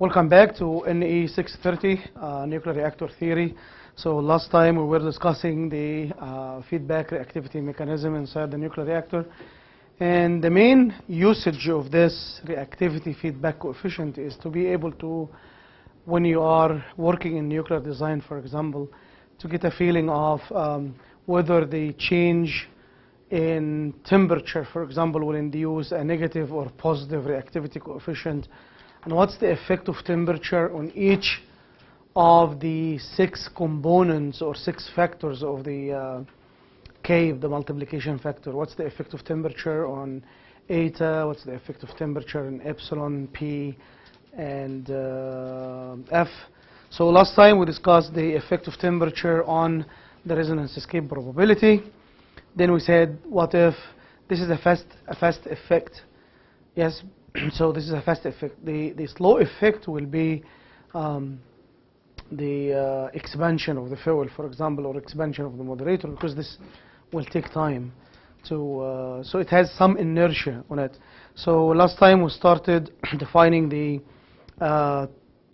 Welcome back to NE 630, nuclear reactor theory. So last time we were discussing the feedback reactivity mechanism inside the nuclear reactor. And the main usage of this reactivity feedback coefficient is to be able to, when you are working in nuclear design, for example, to get a feeling of whether the change in temperature, for example, will induce a negative or positive reactivity coefficient. And what's the effect of temperature on each of the 6 components or 6 factors of the K, the multiplication factor? What's the effect of temperature on eta? What's the effect of temperature on epsilon, P, and F? So last time we discussed the effect of temperature on the resonance escape probability. Then we said, what if this is a fast effect? Yes. So this is a fast effect. The slow effect will be the expansion of the fuel, for example, or expansion of the moderator, because this will take time. So it has some inertia on it. So last time we started defining the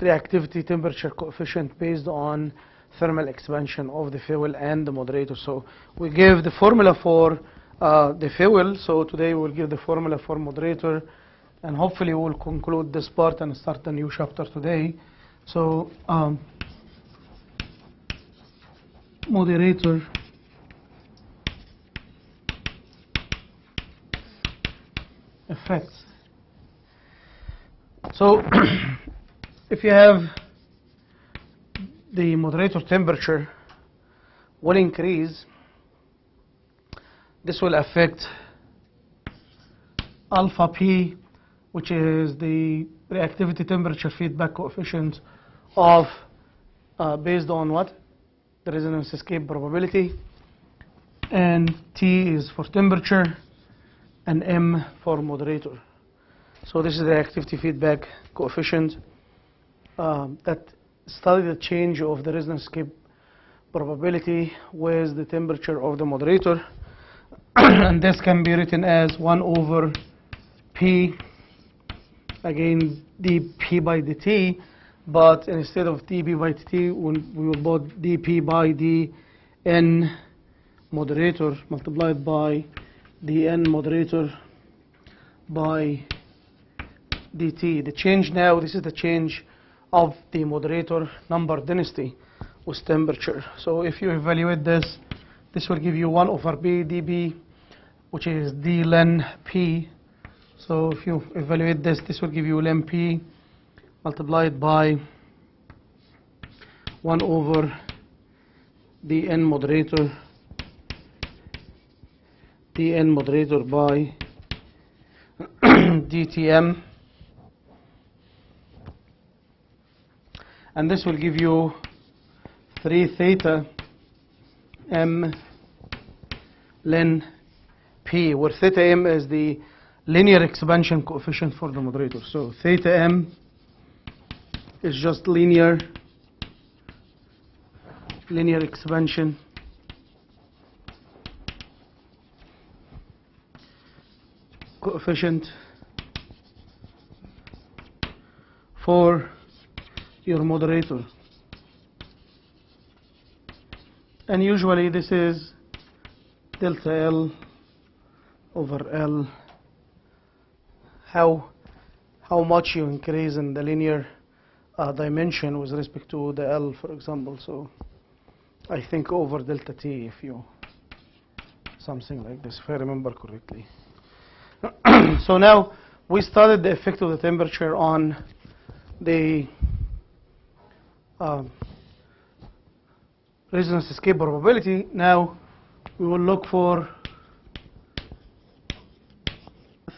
reactivity temperature coefficient based on thermal expansion of the fuel and the moderator. So we gave the formula for the fuel. So today we'll give the formula for moderator. And hopefully we'll conclude this part and start a new chapter today. So moderator effects. So if you have the moderator temperature will increase, this will affect alpha P, which is the reactivity temperature feedback coefficient of based on what? The resonance escape probability. And T is for temperature and M for moderator. So this is the reactivity feedback coefficient that study the change of the resonance escape probability with the temperature of the moderator. And this can be written as 1 over P, again dP by dt, but instead of dP by dt, we will put dP by dN moderator multiplied by dN moderator by dt. The change now, this is the change of the moderator number density with temperature. So if you evaluate this, this will give you 1 over P dB, which is d ln P. So if you evaluate this, this will give you ln P multiplied by 1 over dN moderator by dTm. And this will give you 3 theta m ln P, where theta m is the linear expansion coefficient for the moderator. So theta m is just linear expansion coefficient for your moderator. And usually this is delta L over L, how much you increase in the linear dimension with respect to the L, for example. So I think over delta T, if you something like this, if I remember correctly. So now we studied the effect of the temperature on the resonance escape probability. Now we will look for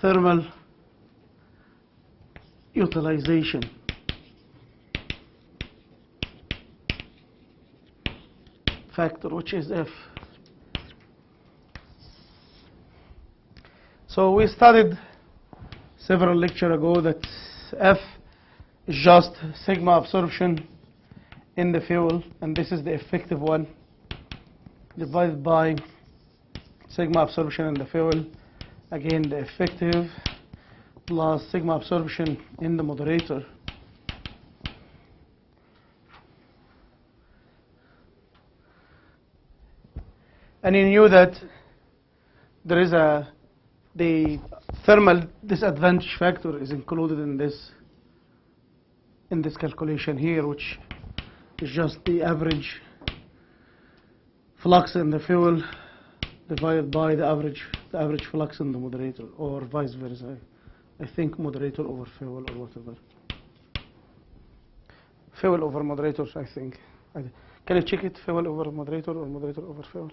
thermal utilization. Factor, which is F. So we studied several lectures ago that F is just sigma absorption in the fuel, and this is the effective one, divided by sigma absorption in the fuel, again the effective, plus sigma absorption in the moderator, And you knew that there is the thermal disadvantage factor is included in this calculation here, which is just the average flux in the fuel divided by the average flux in the moderator, or vice versa. I think moderator over fuel or whatever. Fuel over moderator, I think. Can you check it? Fuel over moderator or moderator over fuel?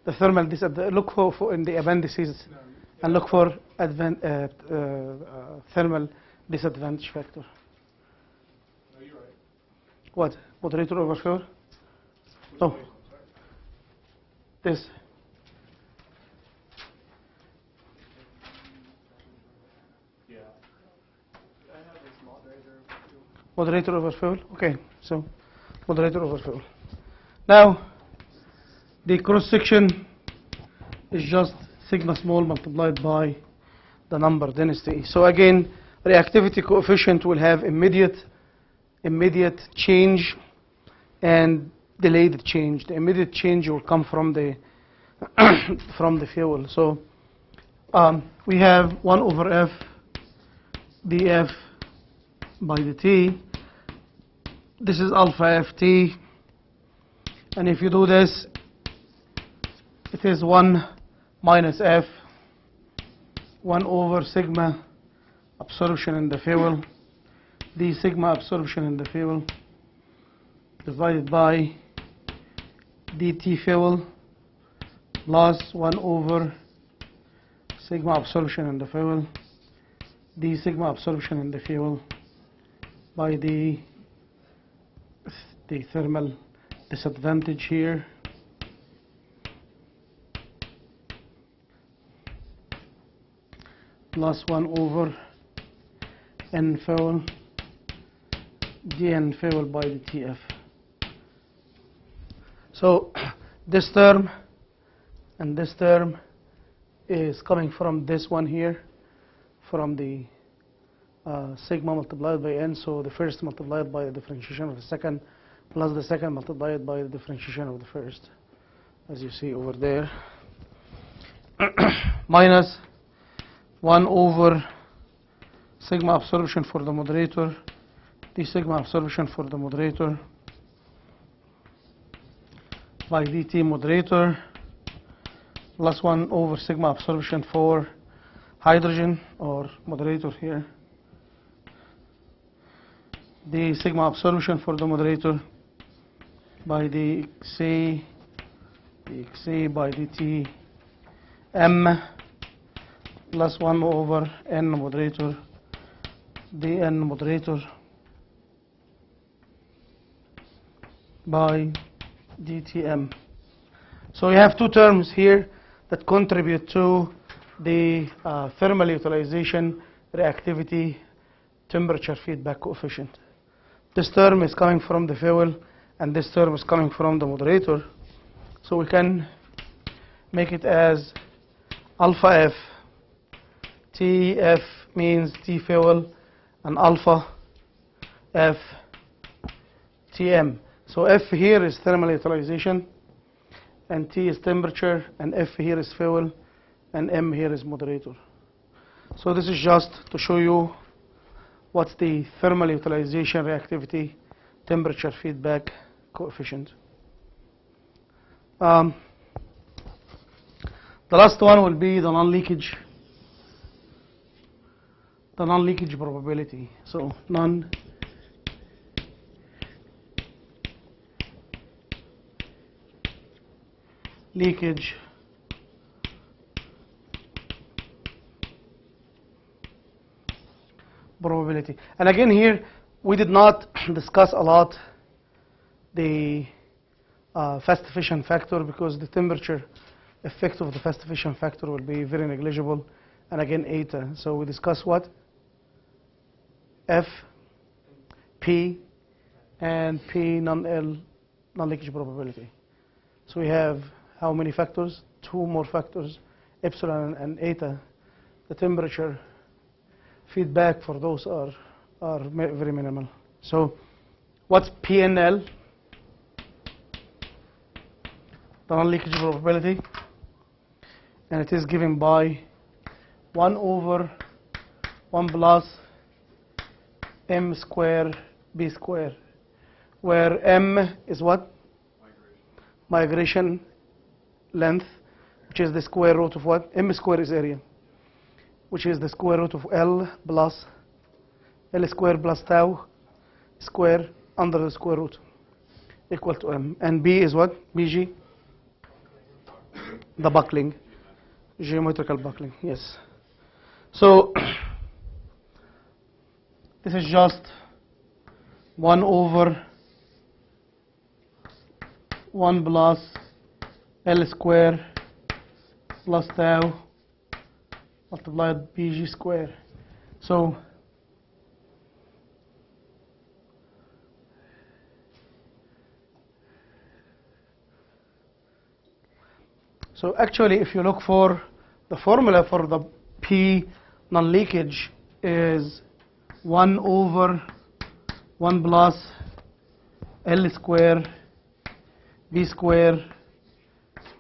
The thermal look for in the appendices and look for thermal disadvantage factor. No, you're right. What? Moderator over fuel? No. This. Yeah. I have this moderator. Moderator over fuel? Okay, so moderator over fuel. Now, the cross section is just sigma small multiplied by the number density. So again, reactivity coefficient will have immediate change and delayed change. The immediate change will come from the from the fuel. So we have 1 over f df by dt. This is alpha ft, and if you do this, it is 1 minus f, 1 over sigma absorption in the fuel, the sigma absorption in the fuel, divided by dt fuel, plus 1 over sigma absorption in the fuel, the sigma absorption in the fuel, by the thermal disadvantage here, plus 1 over n fuel, dn fuel by the tf. So this term and this term is coming from this one here, from the sigma multiplied by n. So the first multiplied by the differentiation of the second, plus the second multiplied by the differentiation of the first, as you see over there, minus 1 over sigma absorption for the moderator, the sigma absorption for the moderator, by dt moderator, plus 1 over sigma absorption for hydrogen or moderator here, the sigma absorption for the moderator, by the xA by dt m, plus 1 over n moderator, dn moderator, by dtm. So we have two terms here that contribute to the thermal utilization reactivity temperature feedback coefficient. This term is coming from the fuel, and this term is coming from the moderator. So we can make it as alpha f. Tf means T fuel, and alpha f Tm. So F here is thermal utilization, and T is temperature, and F here is fuel, and M here is moderator. So this is just to show you what's the thermal utilization reactivity temperature feedback coefficient. The last one will be the non-leakage probability. So non-leakage probability. And again here, we did not discuss a lot the fast fission factor, because the temperature effect of the fast fission factor will be very negligible, and again eta. So we discuss what? F, P, and P non-L, non-leakage probability. So we have how many factors? Two more factors, epsilon and eta. The temperature feedback for those are very minimal. So what's PNL? The non-leakage probability, and it is given by 1 over 1 plus m square b square, where m is what? Migration length, which is the square root of what? M square is area, which is the square root of L plus L square plus tau square under the square root, equal to m. And b is what? Bg, the buckling, geometrical buckling, yes. So this is just 1 over 1 plus L square plus tau multiplied Bg square. So actually, if you look for the formula for the P non-leakage is 1 over 1 plus L square B square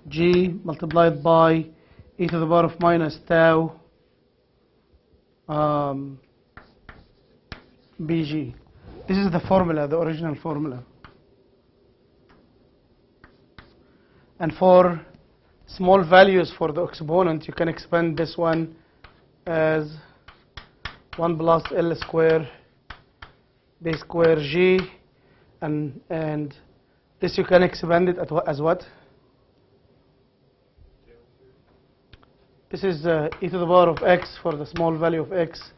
G multiplied by e to the power of minus tau Bg. This is the formula, the original formula. And for small values for the exponent, you can expand this one as 1 plus L square B square G, and this you can expand it as what? This is e to the power of x for the small value of x.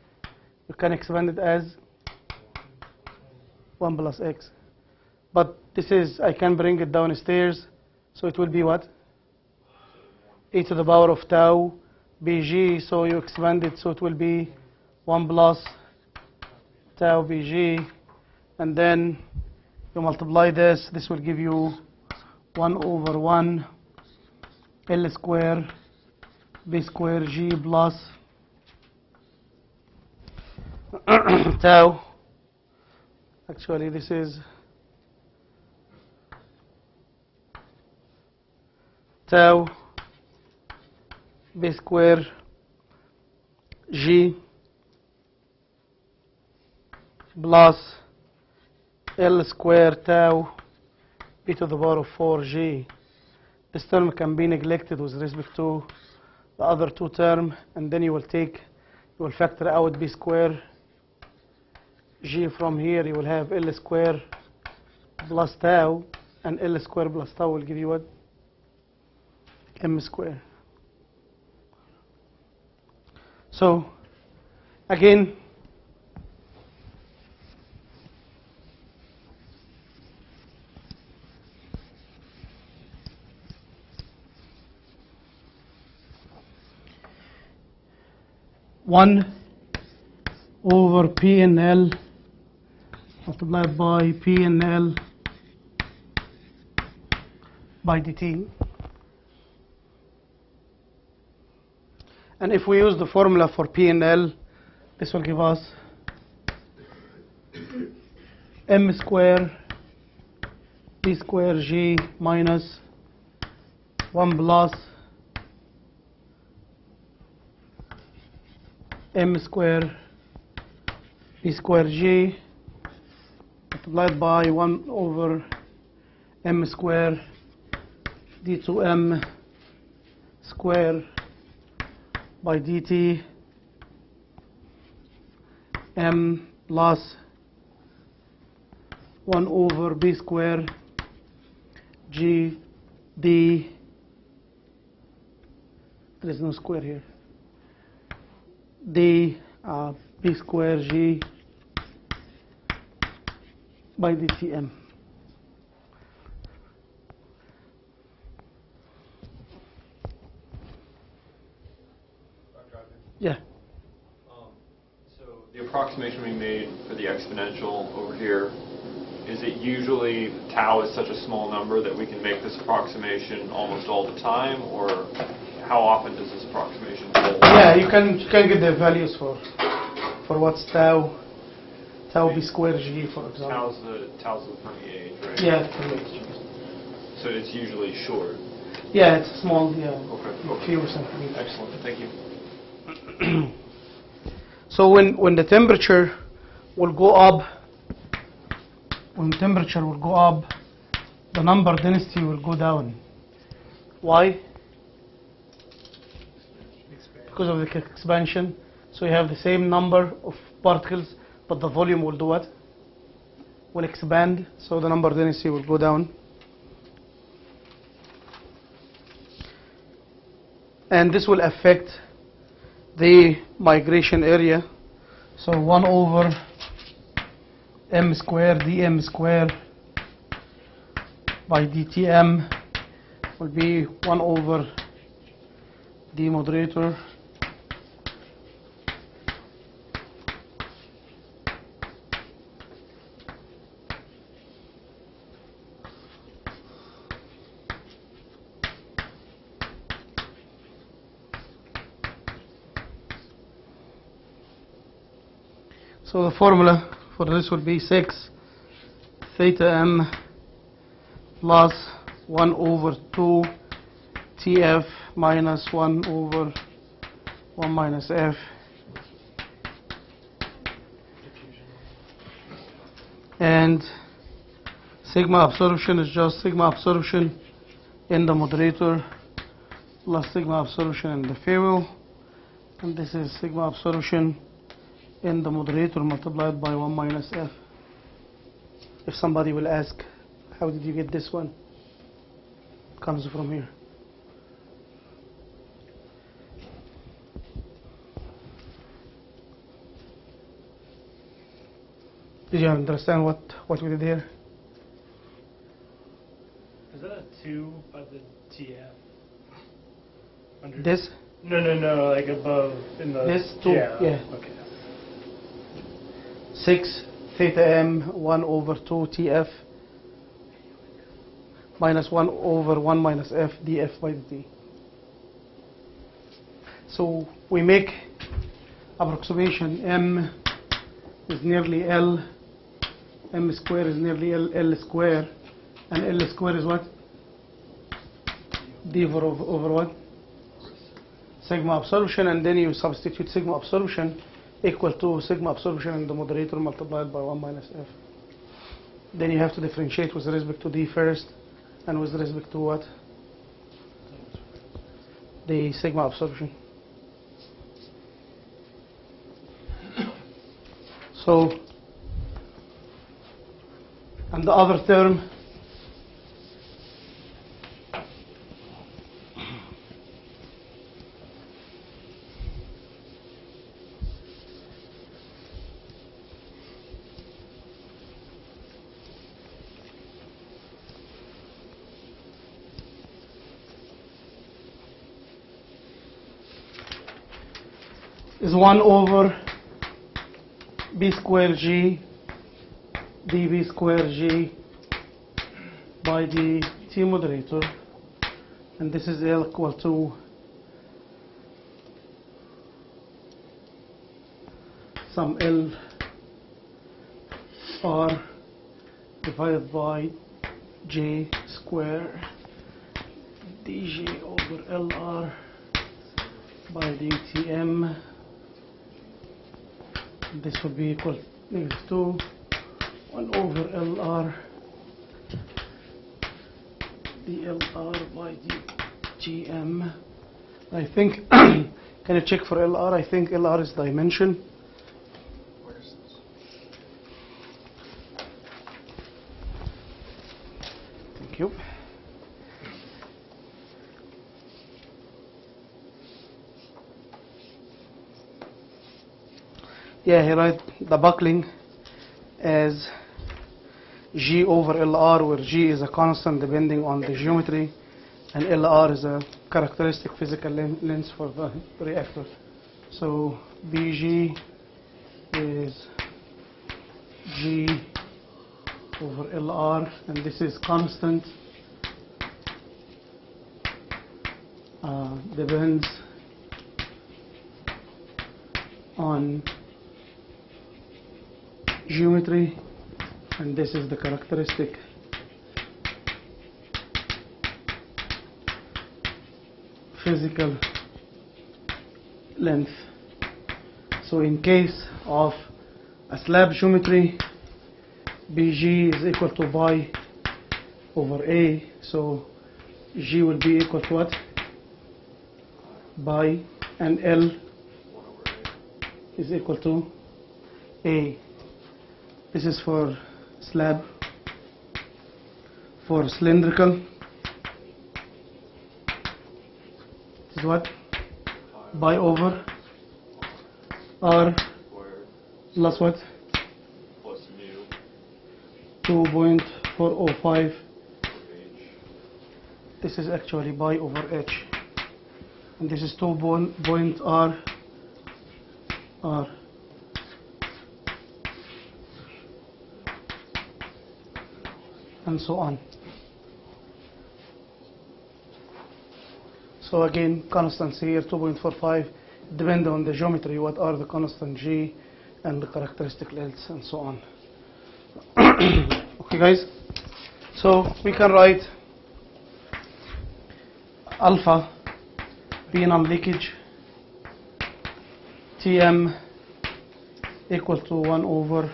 You can expand it as 1 plus x. But this is, I can bring it downstairs, so it will be what? E to the power of tau Bg, so you expand it, so it will be 1 plus tau Bg, and then you multiply this will give you 1 over 1 L square B square G plus tau. Actually, this is tau B square G plus L square tau e to the power of 4G. This term can be neglected with respect to the other two terms, and then you will factor out B square G from here. You will have L square plus tau, and L square plus tau will give you what? M square. So again, one over P and L multiplied by P and L by dt. And if we use the formula for P and L, this will give us M square P square G minus 1 plus M square P square G multiplied by 1 over M square D2M square by dt M plus 1 over B square G D, there is no square here, D B square G by dt M. Yeah. So the approximation we made for the exponential over here, is it usually tau is such a small number that we can make this approximation almost all the time, or how often does this approximation hold? Yeah, you can get the values for what's tau. Tau B square G, for example. Tau's the permeate, right? Yeah, permeate G. So it's usually short. Yeah, it's small, yeah. Okay. Few centimeters. Excellent. Thank you. So when the temperature will go up, the number density will go down. Why? Because of the expansion. So you have the same number of particles, but the volume will do what? Will expand, so the number density will go down. And this will affect the migration area. So 1 over m square dm square by dtm will be 1 over d moderator So the formula for this will be 6 theta m plus 1 over 2 tf minus 1 over 1 minus f and sigma absorption is just sigma absorption in the moderator plus sigma absorption in the fuel, and this is sigma absorption in the moderator multiplied by 1 minus f. If somebody will ask, how did you get this one? It comes from here. Did you understand what we did here? Is that a 2 by the TF? Under This? No, like above in the... This 2, yeah. Okay. 6 theta m 1 over 2 tf minus 1 over 1 minus f df by dt. So we make approximation m is nearly L, m square is nearly L square, and L square is what? D over what? Sigma absorption, and then you substitute sigma absorption equal to sigma absorption in the moderator multiplied by 1 minus f. Then you have to differentiate with respect to D first, and with respect to what? The sigma absorption. So, and the other term is 1 over b square g db square g by the T moderator, and this is L equal to some L R divided by J square dg over LR by dtm. This will be equal to 1 over LR dLR by dgm. I think, can you check for LR? I think LR is dimension. Thank you. Yeah, he write the buckling as G over LR, where G is a constant depending on the geometry, and LR is a characteristic physical length for the reactor. So BG is G over LR, and this is constant, depends on geometry, and this is the characteristic physical length. So in case of a slab geometry, BG is equal to pi over A, so G will be equal to what? Pi, and L 1 over A. is equal to A. This is for slab. For cylindrical, this is what? Pi over R Squared plus what? plus mu 2.405. over H. This is actually pi over H. And this is 2.R R. And so on. So again, constants here, 2.45, depend on the geometry, what are the constant G and the characteristic lengths and so on. Okay guys, so we can write alpha B non-leakage Tm equal to 1 over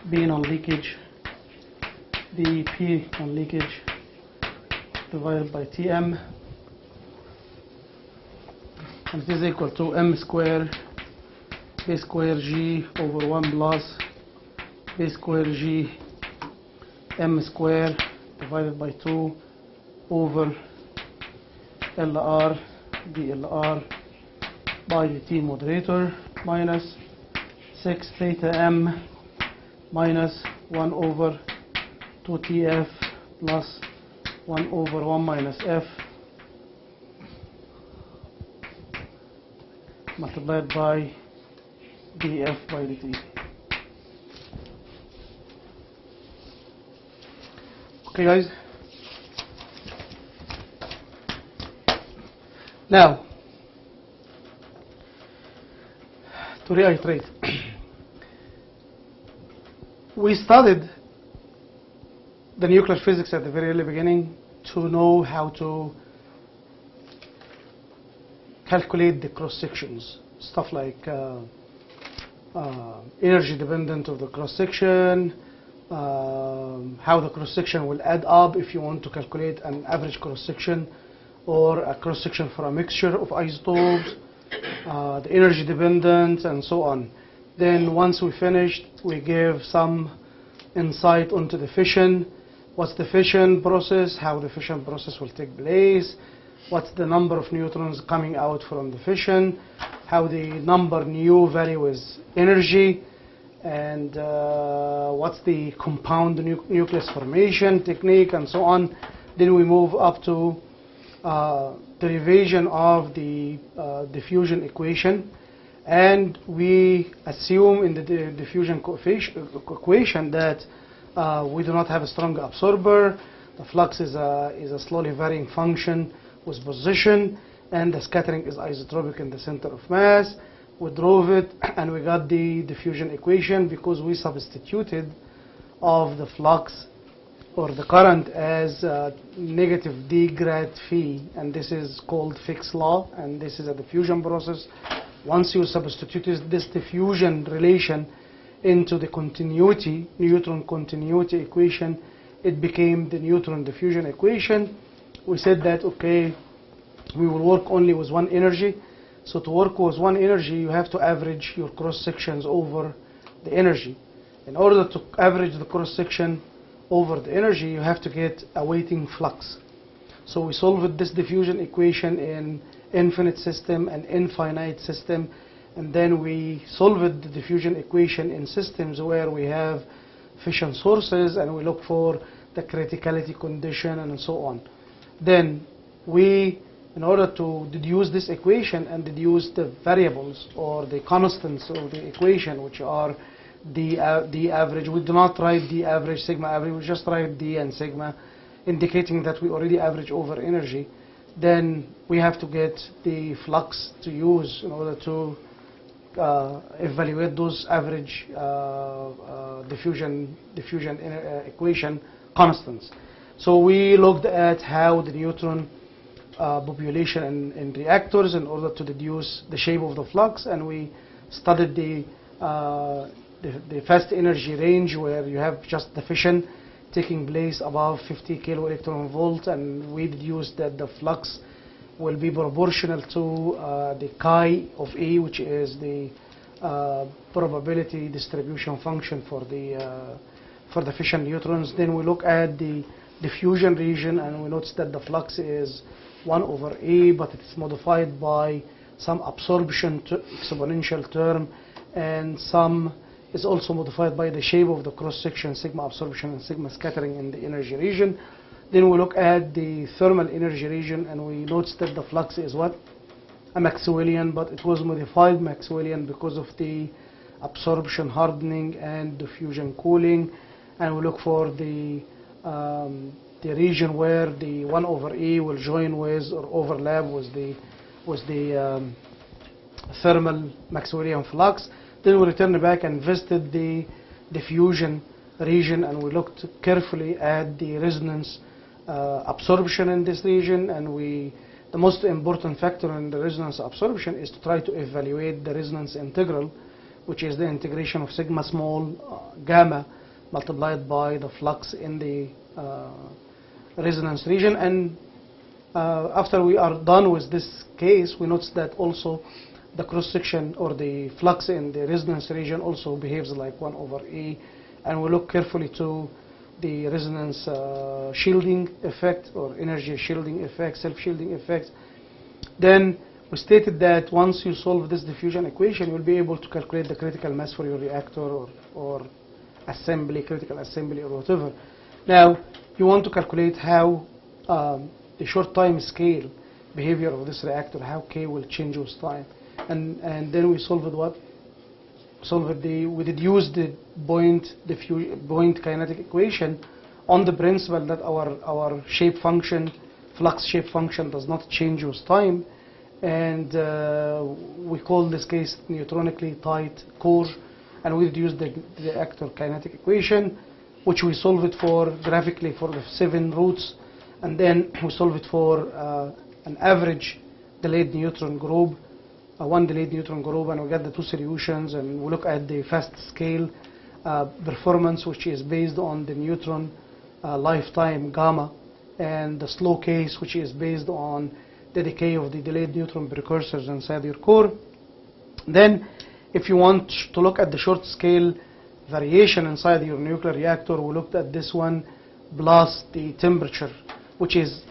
B non-leakage dP non-leakage divided by Tm, and it is equal to m square B square G over 1 plus B square G m square divided by 2 over LR dLR by the T moderator minus 6 theta m minus 1 over 2TF plus 1 over 1 minus F multiplied by dF by dt. Okay guys, now to reiterate, we studied the nuclear physics at the very early beginning to know how to calculate the cross sections, stuff like energy dependent of the cross section, how the cross section will add up if you want to calculate an average cross section or a cross section for a mixture of isotopes, the energy dependence and so on. Then once we finished, we gave some insight onto the fission. What's the fission process, how the fission process will take place, what's the number of neutrons coming out from the fission, how the number nu vary with energy, and what's the compound nucleus formation technique and so on. Then we move up to derivation of the diffusion equation, and we assume in the diffusion equation that we do not have a strong absorber. The flux is a slowly varying function with position, and the scattering is isotropic in the center of mass. We drove it, and we got the diffusion equation because we substituted of the flux or the current as negative d grad phi, and this is called Fick's law, and this is a diffusion process. Once you substitute this diffusion relation into the continuity, neutron continuity equation, it became the neutron diffusion equation. We said that, okay, we will work only with one energy. So to work with one energy, you have to average your cross sections over the energy. In order to average the cross section over the energy, you have to get a weighting flux. So we solved this diffusion equation in infinite system and infinite system, and then we solved the diffusion equation in systems where we have fission sources, and we look for the criticality condition and so on. Then we, in order to deduce this equation and deduce the variables or the constants of the equation, which are the average, we do not write the average, sigma average, we just write d and sigma, indicating that we already average over energy. Then we have to get the flux to use in order to evaluate those average diffusion equation constants. So we looked at how the neutron population in reactors in order to deduce the shape of the flux, and we studied the fast energy range where you have just the fission taking place above 50 kilo electron volt, and we deduced that the flux will be proportional to the chi of A, which is the probability distribution function for the fission neutrons. Then we look at the diffusion region, and we notice that the flux is 1 over A, but it's modified by some absorption exponential term, and some is also modified by the shape of the cross-section, sigma absorption and sigma scattering in the energy region. Then we look at the thermal energy region, and we notice that the flux is what? A Maxwellian, but it was modified Maxwellian because of the absorption hardening and diffusion cooling. And we look for the region where the 1 over E will join with or overlap with the thermal Maxwellian flux. Then we return back and visited the diffusion region, and we looked carefully at the resonance absorption in this region. And the most important factor in the resonance absorption is to try to evaluate the resonance integral, which is the integration of sigma small gamma multiplied by the flux in the resonance region. And after we are done with this case, we notice that also the cross-section or the flux in the resonance region also behaves like 1 over E. And we look carefully to the resonance shielding effect or energy shielding effect, self-shielding effect. Then we stated that once you solve this diffusion equation, you'll be able to calculate the critical mass for your reactor or assembly, critical assembly or whatever. Now, you want to calculate how the short time scale behavior of this reactor, how K will change with time. And then we solved what? We deduced the point kinetic equation on the principle that our shape function, flux shape function, does not change with time. And we call this case neutronically tight core, and we deduced the reactor kinetic equation, which we solve it for graphically for the 7 roots, and then we solve it for an average delayed neutron group, one delayed neutron group, and we get the 2 solutions. And we look at the fast scale performance, which is based on the neutron lifetime gamma, and the slow case, which is based on the decay of the delayed neutron precursors inside your core. Then, if you want to look at the short scale variation inside your nuclear reactor, we looked at this one plus the temperature, which is,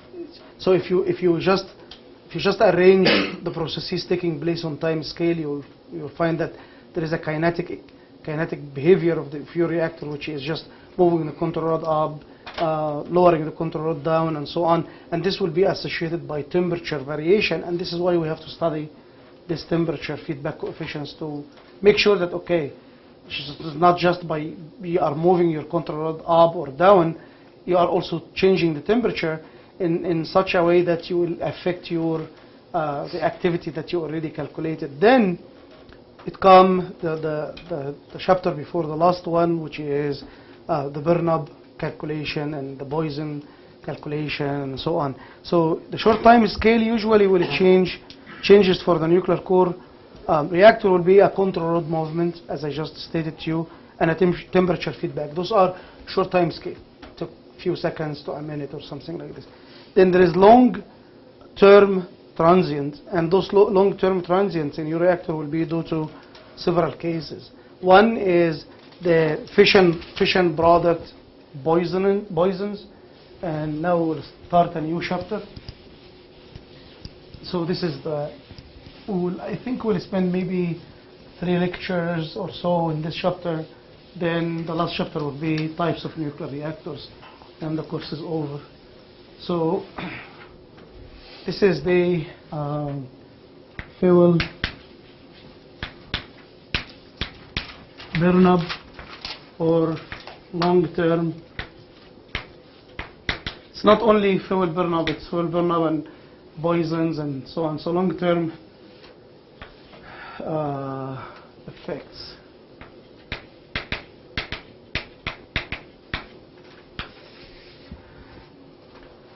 so if you just arrange the processes taking place on time scale, you'll find that there is a kinetic behavior of the fuel reactor, which is just moving the control rod up, lowering the control rod down, and so on. And this will be associated by temperature variation, and this is why we have to study this temperature feedback coefficients to make sure that, okay, it's not just by you are moving your control rod up or down, you are also changing the temperature in such a way that you will affect your the activity that you already calculated. Then it comes the chapter before the last one, which is the burn-up calculation and the Boson calculation and so on. So the short time scale usually will changes for the nuclear core reactor will be a control rod movement, as I just stated to you, and a temperature feedback. Those are short time scale. It took a few seconds to a minute or something like this. Then there is long-term transient, and those long-term transients in your reactor will be due to several cases. One is the fission product Bosons, and now we'll start a new chapter. So this is I think we'll spend maybe 3 lectures or so in this chapter. Then the last chapter will be types of nuclear reactors, and the course is over. So this is the fuel burn-up or long-term. It's not only fuel burn-up, it's fuel burn-up and Bosons and so on. So long-term effects.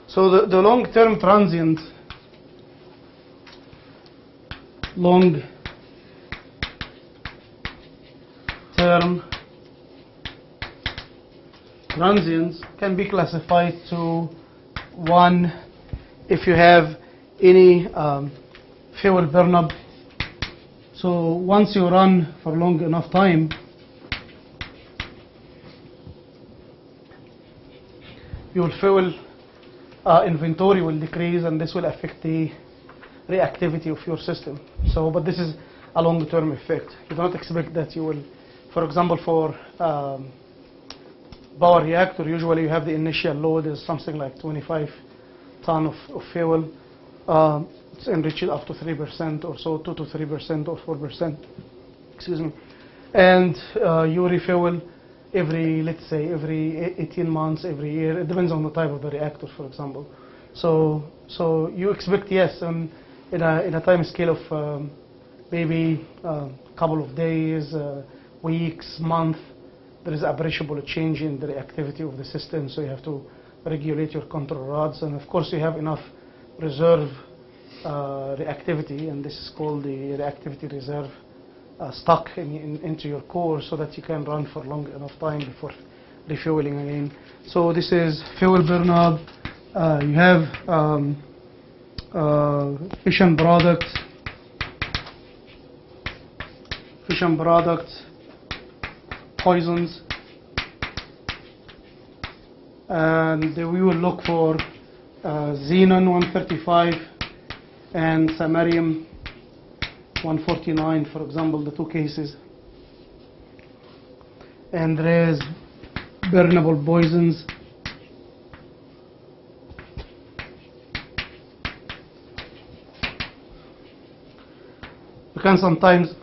So the long-term transient, long-term transients can be classified to one if you have any fuel burn-up. So once you run for long enough time, your fuel inventory will decrease, and this will affect the reactivity of your system. So, but this is a long-term effect. You don't expect that you will, for example, for power reactor, usually you have the initial load is something like 25 ton of fuel. It's enriched up to 3% or so, 2 to 3% or 4%, excuse me. And you refuel every, let's say, every 18 months, every year. It depends on the type of the reactor, for example. So you expect, yes, in a time scale of maybe a couple of days, weeks, month, there is appreciable change in the reactivity of the system. So you have to regulate your control rods, and of course you have enough reserve reactivity, and this is called the reactivity reserve stock into your core, so that you can run for long enough time before refueling again. So this is fuel burn-up. You have fission products, poisons, and we will look for xenon 135 and samarium 149, for example, the two cases. And there is burnable poisons. You can sometimes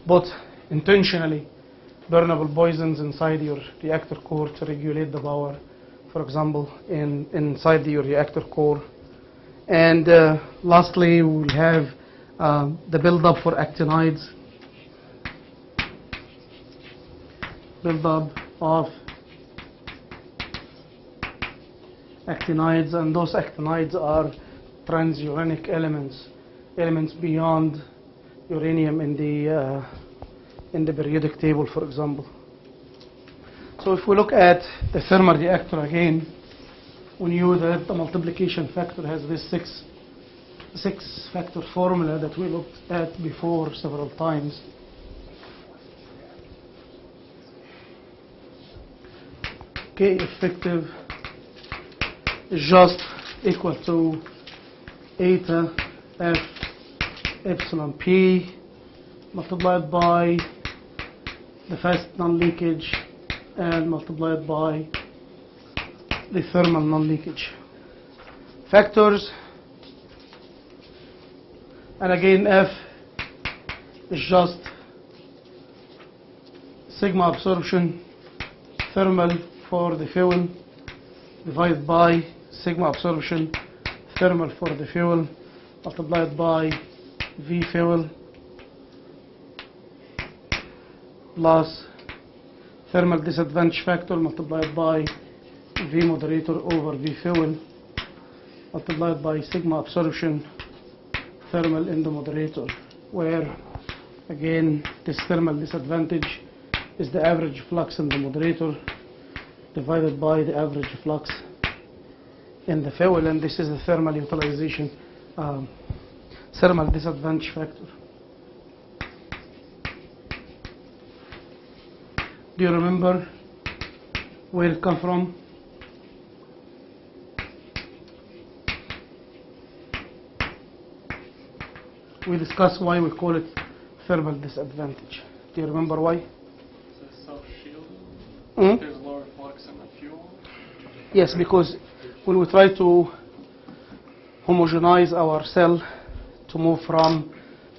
put intentionally burnable poisons inside your reactor core to regulate the power, for example, inside your reactor core. And lastly, we'll have the build-up for actinides, build-up of actinides, and those actinides are transuranic elements beyond uranium in the periodic table, for example. So if we look at the thermal reactor again, we knew that the multiplication factor has this six factor formula that we looked at before several times. K effective is just equal to eta F epsilon P multiplied by the fast non-leakage and multiplied by the thermal non-leakage factors. And again, F is just sigma absorption thermal for the fuel divided by sigma absorption thermal for the fuel multiplied by V fuel plus thermal disadvantage factor multiplied by V moderator over V fuel multiplied by sigma absorption thermal in the moderator, where again this thermal disadvantage is the average flux in the moderator divided by the average flux in the fuel, and this is the thermal utilization thermal disadvantage factor. Do you remember where it comes from? We discussed why we call it thermal disadvantage. Do you remember why? It's a self-shielding. There's lower flux in the fuel. Yes, because when we try to homogenize our cell to move from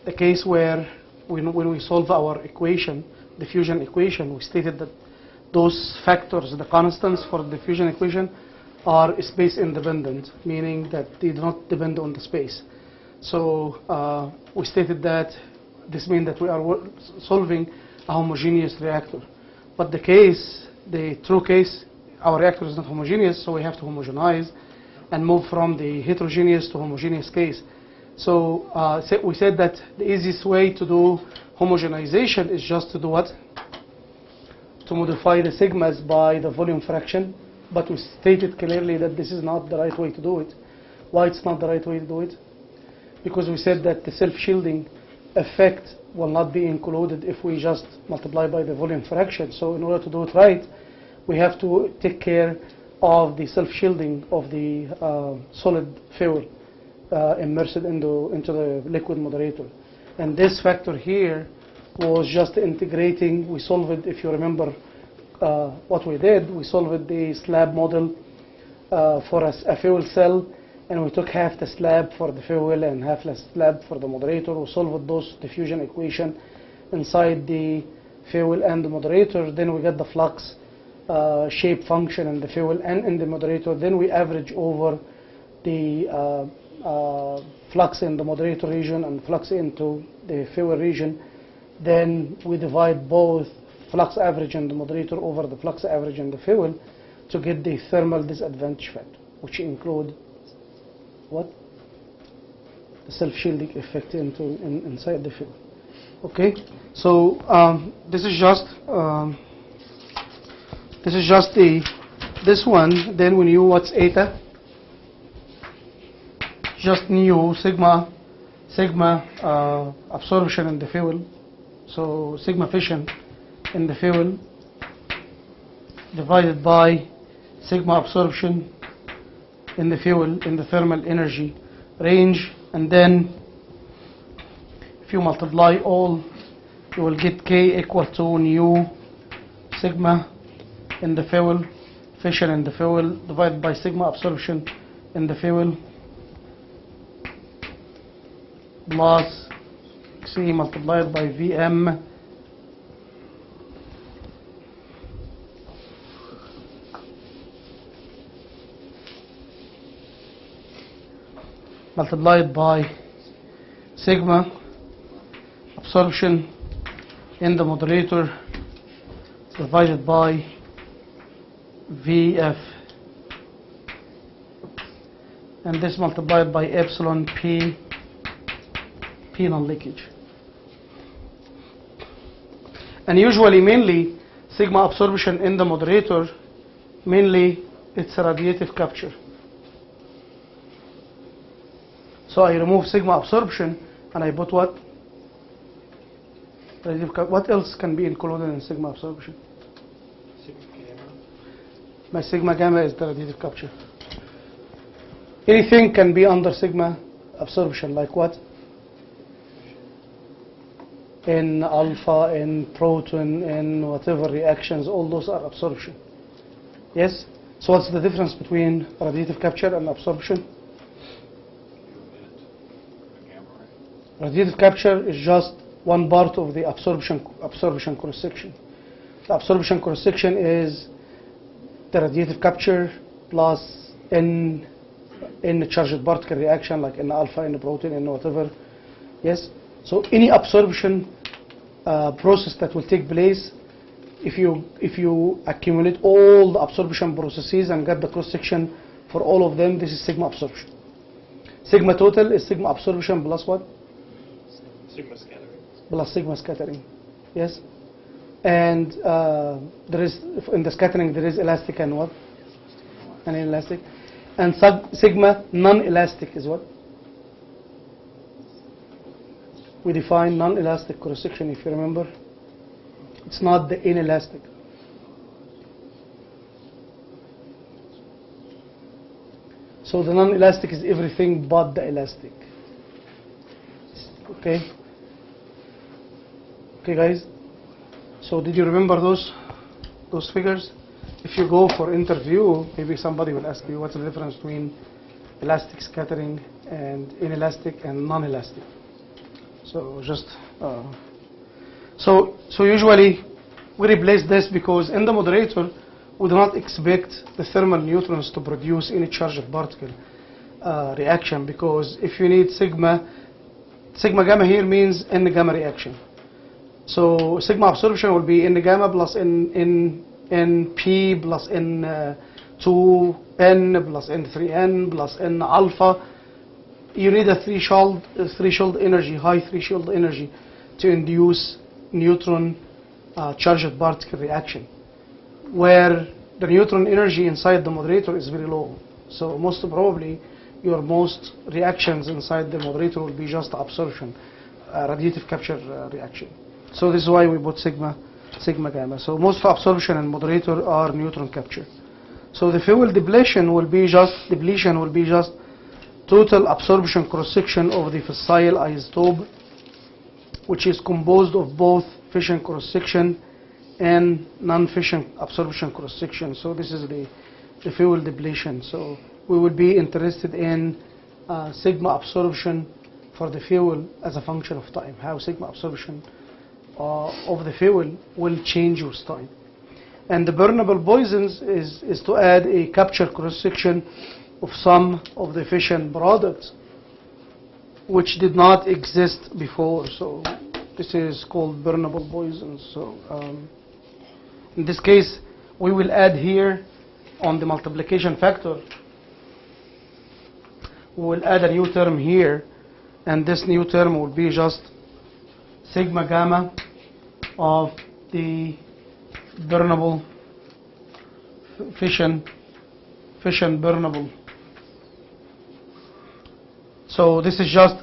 the case where when we solve our equation, the fusion equation, we stated that those factors, the constants for the fusion equation, are space independent, meaning that they do not depend on the space. So we stated that this means that we are solving a homogeneous reactor. But the true case, our reactor is not homogeneous, so we have to homogenize and move from the heterogeneous to homogeneous case. So we said that the easiest way to do homogenization is just to do what? To modify the sigmas by the volume fraction. But we stated clearly that this is not the right way to do it. Why it's not the right way to do it? Because we said that the self-shielding effect will not be included if we just multiply by the volume fraction. So in order to do it right, we have to take care of the self-shielding of the solid fuel immersed into the liquid moderator. And this factor here was just integrating. We solved it, if you remember what we did, we solved the slab model for a fuel cell, and we took half the slab for the fuel and half the slab for the moderator. We solved those diffusion equation inside the fuel and the moderator. Then we got the flux shape function in the fuel and in the moderator. Then we average over the flux in the moderator region and flux into the fuel region. Then we divide both flux average in the moderator over the flux average in the fuel to get the thermal disadvantage factor, which include what? The self-shielding effect inside the fuel. Okay, so this is just this one. Then we knew what's eta. Just knew sigma absorption in the fuel. So sigma fission in the fuel divided by sigma absorption in the fuel in the thermal energy range, and then if you multiply all, you will get K equal to nu sigma in the fuel fission in the fuel divided by sigma absorption in the fuel plus C multiplied by Vm multiplied by sigma absorption in the moderator divided by Vf, and this multiplied by epsilon P non-leakage. And usually mainly sigma absorption in the moderator, mainly it's a radiative capture. So I remove sigma absorption and I put what? What else can be included in sigma absorption? Sigma gamma. My sigma gamma is the radiative capture. Anything can be under sigma absorption, like what? In alpha, in proton, in whatever reactions, all those are absorption. Yes? So what's the difference between radiative capture and absorption? Radiative capture is just one part of the absorption cross-section. The absorption cross-section is the radiative capture plus in the charged particle reaction, like in alpha, in the protein, in whatever. Yes. So any absorption process that will take place, if you accumulate all the absorption processes and get the cross-section for all of them, this is sigma absorption. Sigma total is sigma absorption plus what? Sigma scattering. Plus sigma scattering. Yes. And there is, in the scattering, there is elastic and what? And inelastic. And sigma non-elastic is what? We define non-elastic cross-section, if you remember. It's not the inelastic. So the non-elastic is everything but the elastic. Okay? Okay, guys? So did you remember those figures? If you go for interview, maybe somebody will ask you what's the difference between elastic scattering and inelastic and non-elastic. So just so usually we replace this because in the moderator we do not expect the thermal neutrons to produce any charged particle reaction, because if you need sigma Sigma gamma here means N gamma reaction. So sigma absorption will be N gamma plus NP plus N2N plus N3N plus N alpha. You need a threshold energy, high threshold energy, to induce neutron charged particle reaction, where the neutron energy inside the moderator is very low. So most probably your most reactions inside the moderator will be just absorption, radiative capture reaction. So this is why we put sigma gamma. So most absorption and moderator are neutron capture. So the fuel depletion will be just total absorption cross-section of the fissile isotope, which is composed of both fission cross-section and non-fission absorption cross-section. So this is the fuel depletion. So we would be interested in sigma absorption for the fuel as a function of time, how sigma absorption of the fuel will change with time. And the burnable poisons is to add a capture cross-section of some of the fission products which did not exist before. So this is called burnable poisons. So in this case, we will add here on the multiplication factor, we will add a new term here, and this new term will be just sigma gamma of the burnable fission burnable. So this is just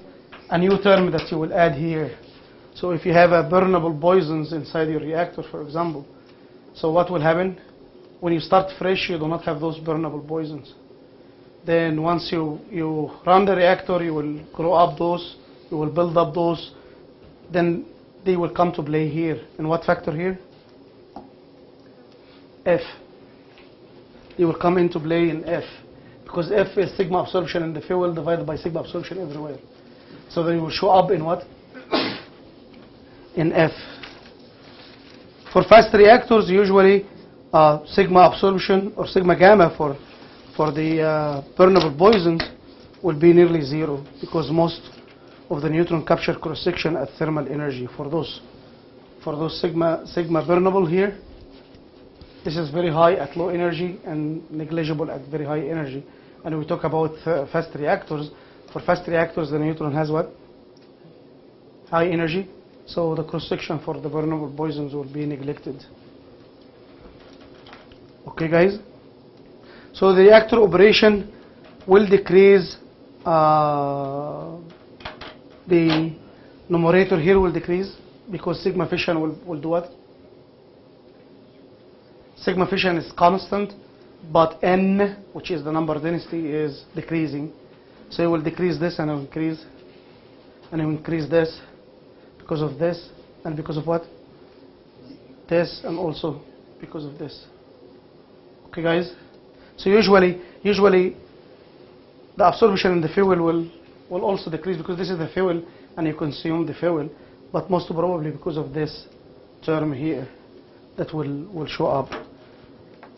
a new term that you will add here. So if you have a burnable poisons inside your reactor, for example, so what will happen? When you start fresh, you do not have those burnable poisons. Then once you run the reactor, you will grow up those, you will build up those, then they will come to play here. And what factor here? F. They will come into play in F, because F is sigma absorption in the fuel divided by sigma absorption everywhere. So they will show up in what? In F. For fast reactors, usually sigma absorption or sigma gamma for the burnable poisons will be nearly zero, because most of the neutron capture cross-section at thermal energy for those sigma burnable here. This is very high at low energy and negligible at very high energy. And we talk about fast reactors. For fast reactors, the neutron has what? High energy. So the cross-section for the burnable poisons will be neglected. Okay, guys? So the reactor operation will decrease, the numerator here will decrease, because sigma fission will do what? Sigma fission is constant, but N, which is the number density, is decreasing. So it will decrease this and it will increase, and it will increase this because of this, and because of what? This, and also because of this. Okay, guys? So usually the absorption in the fuel will also decrease, because this is the fuel and you consume the fuel, but most probably because of this term here that will show up.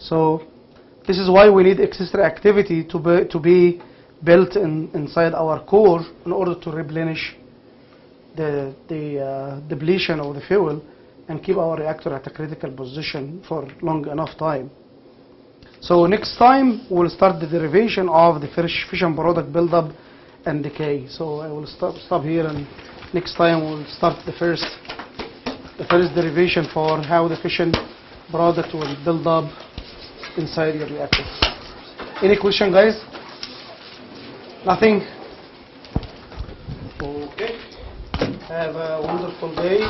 So this is why we need extra activity to be built inside our core in order to replenish the depletion of the fuel and keep our reactor at a critical position for long enough time. So next time we'll start the derivation of the fission product buildup and decay. So I will stop here, and next time we'll start the first derivation for how the fission product will build up inside your reactor. Any question, guys? Nothing? Okay. Have a wonderful day.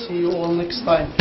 See you all next time.